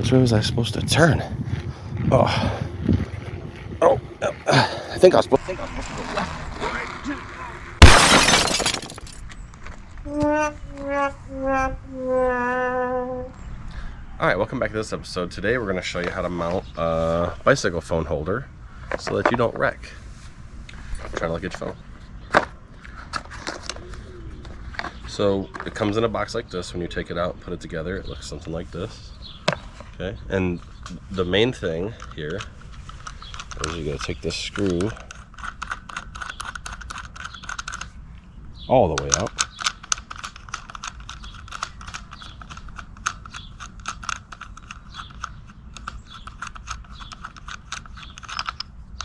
Which way was I supposed to turn? Oh. Oh. I think I was supposed to go left. Alright, welcome back to this episode. Today we're going to show you how to mount a bicycle phone holder so that you don't wreck. Try to look at your phone. So it comes in a box like this. When you take it out and put it together, it looks something like this. Okay, and the main thing here is you're going to take this screw all the way out.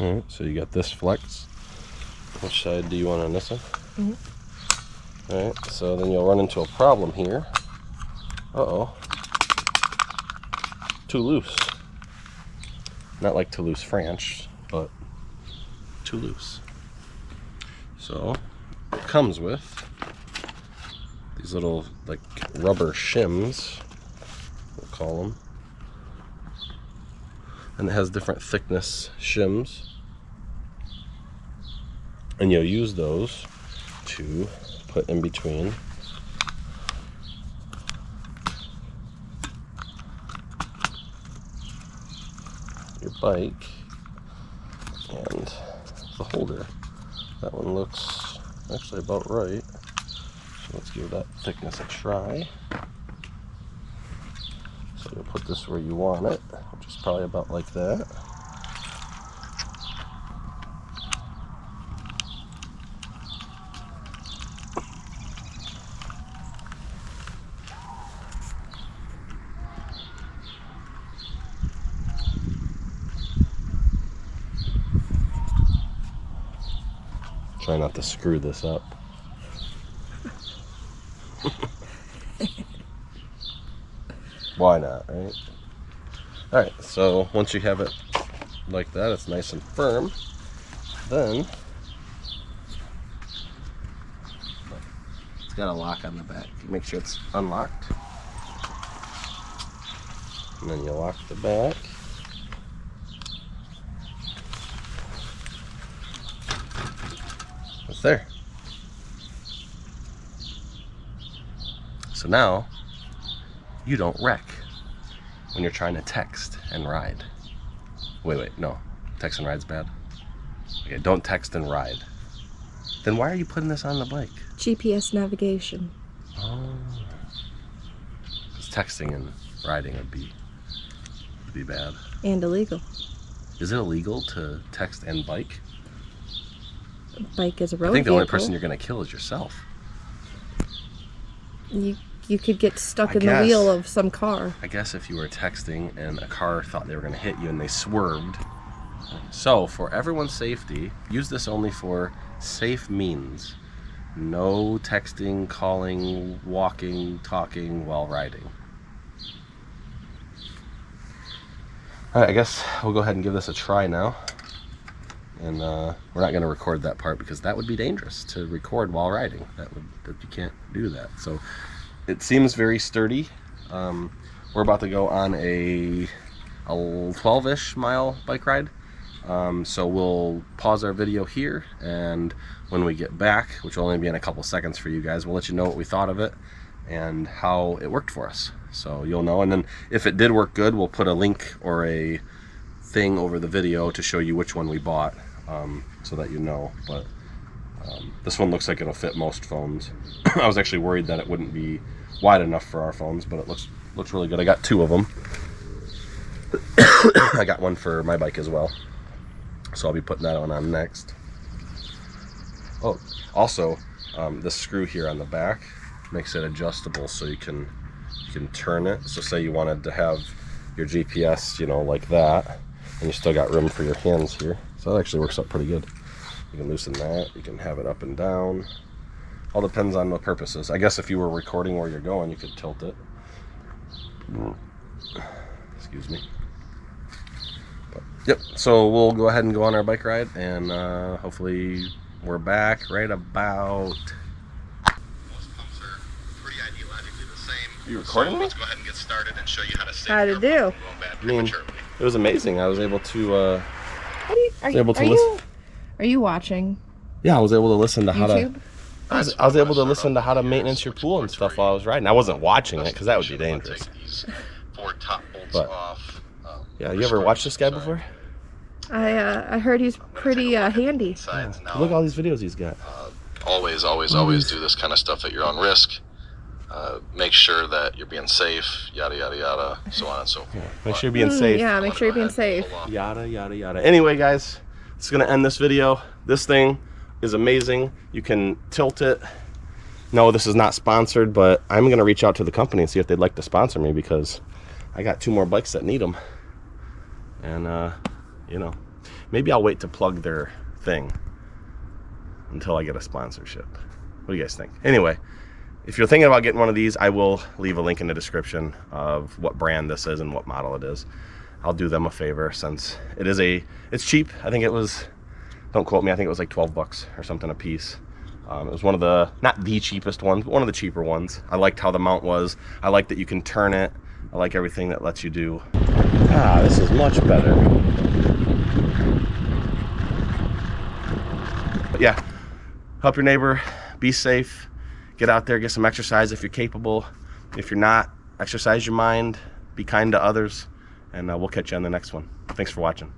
Alright, so you got this flex. Which side do you want on this one? Mm-hmm. Alright, so then you'll run into a problem here. Uh-oh. Too loose. Not like Toulouse, French, but too loose. So it comes with these little like rubber shims, we'll call them. And it has different thickness shims. And you'll use those to put in between your bike and the holder. That one looks actually about right. So let's give that thickness a try. So you'll put this where you want it, which is probably about like that. Try not to screw this up. Why not, right? Alright, so once you have it like that, it's nice and firm, then it's got a lock on the back. Make sure it's unlocked. And then you lock the back. It's there. So now you don't wreck when you're trying to text and ride. Wait, no. Text and ride's bad? Okay, don't text and ride. Then why are you putting this on the bike? GPS navigation. Oh. Because texting and riding would be bad. And illegal. Is it illegal to text and bike? Bike is a road I think the only vehicle. person you're going to kill is yourself. You could get stuck in the wheel of some car. I guess if you were texting and a car thought they were going to hit you and they swerved. So, for everyone's safety, use this only for safe means. No texting, calling, walking, talking while riding. Alright, I guess we'll go ahead and give this a try now. And we're not going to record that part because that would be dangerous to record while riding. You can't do that. So it seems very sturdy. We're about to go on a 12-ish mile bike ride. So we'll pause our video here, and when we get back, which will only be in a couple seconds for you guys, we'll let you know what we thought of it and how it worked for us. So you'll know. And then if it did work good, we'll put a link or a thing over the video to show you which one we bought, so that you know. But this one looks like it'll fit most phones. I was actually worried that it wouldn't be wide enough for our phones, but it looks really good. I got two of them. I got one for my bike as well, so I'll be putting that one on next. Oh, also, this screw here on the back makes it adjustable, so you can turn it. So say you wanted to have your GPS, like that, and you still got room for your hands here. So that actually works out pretty good. You can loosen that, you can have it up and down. All depends on the purposes. I guess if you were recording where you're going, you could tilt it. Excuse me. But, yep, so we'll go ahead and go on our bike ride, and hopefully we're back right about... Most pumps are pretty ideologically the same. You recording me? Let's go ahead and get started and show you how to save How to your do. going bad I mean, prematurely. it was amazing. I was able to, Are you watching yeah, I was able to listen to how to, YouTube? I was able to listen to how to maintenance your pool and stuff while I was riding. I wasn't watching it because that would be dangerous. Take these 4 top bolts But, off. Yeah, you ever watched this guy before? I heard he's pretty handy. Sides now. Look at all these videos he's got. Always do this kind of stuff at your own risk. Make sure that you're being safe, yada, yada, yada, so on and so forth. Make sure you're being safe. Yeah, make sure you're being safe. Yada, yada, yada. Anyway, guys, it's going to end this video. This thing is amazing. You can tilt it. No, this is not sponsored, but I'm going to reach out to the company and see if they'd like to sponsor me because I got 2 more bikes that need them. And, you know, maybe I'll wait to plug their thing until I get a sponsorship. What do you guys think? Anyway, if you're thinking about getting one of these, I will leave a link in the description of what brand this is and what model it is. I'll do them a favor since it's cheap. I think it was, don't quote me, I think it was like 12 bucks or something a piece. It was one of the, not the cheapest ones, but one of the cheaper ones. I liked how the mount was. I like that you can turn it. I like everything that lets you do. Ah, this is much better. But yeah, help your neighbor, be safe, get out there, get some exercise if you're capable. If you're not, exercise your mind, be kind to others, and we'll catch you on the next one. Thanks for watching.